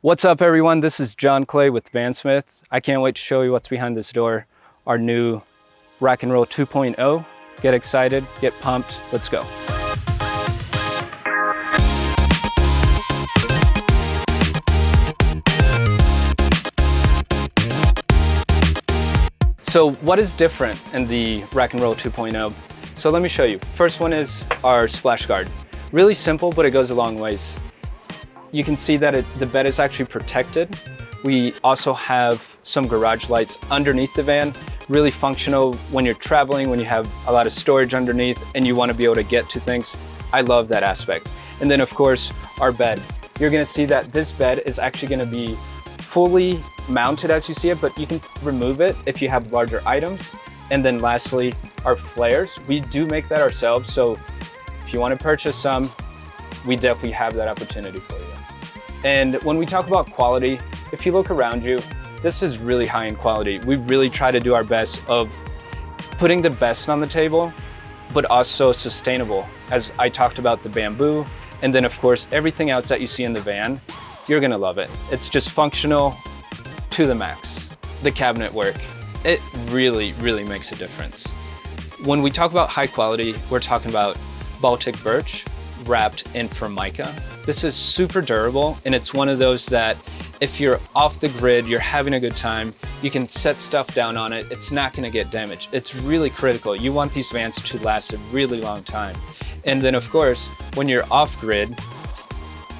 What's up everyone, this is John Clay with Vansmith. I can't wait to show you what's behind this door, our new RacknRoll 2.0. Get excited, get pumped, let's go. So what is different in the RacknRoll 2.0? So let me show you. First one is our splash guard. Really simple, but it goes a long ways. You can see that the bed is actually protected. We also have some garage lights underneath the van, really functional when you're traveling, when you have a lot of storage underneath and you want to be able to get to things. I love that aspect. And then of course, our bed. You're going to see that this bed is actually going to be fully mounted as you see it, but you can remove it if you have larger items. And then lastly, our flares. We do make that ourselves, so if you want to purchase some, we definitely have that opportunity for you. And when we talk about quality, if you look around you, this is really high in quality. We really try to do our best of putting the best on the table, but also sustainable. As I talked about the bamboo, and then of course, everything else that you see in the van, you're gonna love it. It's just functional to the max. The cabinet work, it really, really makes a difference. When we talk about high quality, we're talking about Baltic birch wrapped in Formica. This is super durable, and it's one of those that if you're off the grid, you're having a good time, you can set stuff down on it, it's not gonna get damaged. It's really critical. You want these vans to last a really long time. And then of course, when you're off grid,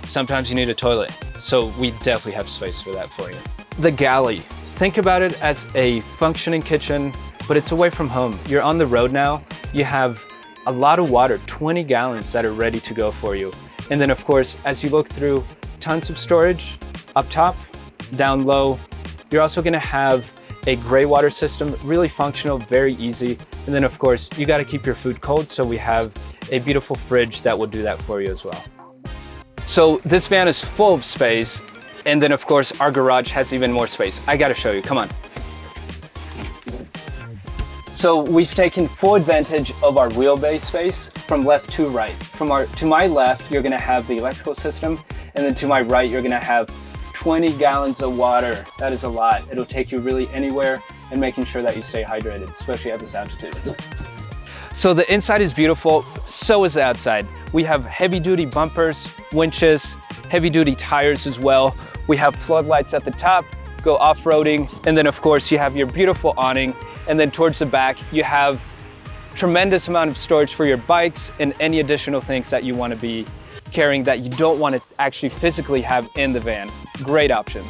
sometimes you need a toilet. So we definitely have space for that for you. The Galley. Think about it as a functioning kitchen, but it's away from home. You're on the road now, you have a lot of water, 20 gallons that are ready to go for you. And then of course, as you look through, tons of storage up top, down low. You're also gonna have a gray water system, really functional, very easy. And then of course, you gotta keep your food cold, so we have a beautiful fridge that will do that for you as well. So this van is full of space. And then of course, our garage has even more space. I gotta show you, come on. So we've taken full advantage of our wheelbase space from left to right. To my left, you're gonna have the electrical system, and then to my right, you're gonna have 20 gallons of water. That is a lot. It'll take you really anywhere and making sure that you stay hydrated, especially at this altitude. So the inside is beautiful, so is the outside. We have heavy duty bumpers, winches, heavy duty tires as well. We have floodlights at the top, go off-roading, and then of course you have your beautiful awning. And then towards the back, you have tremendous amount of storage for your bikes and any additional things that you want to be carrying that you don't want to actually physically have in the van. Great options.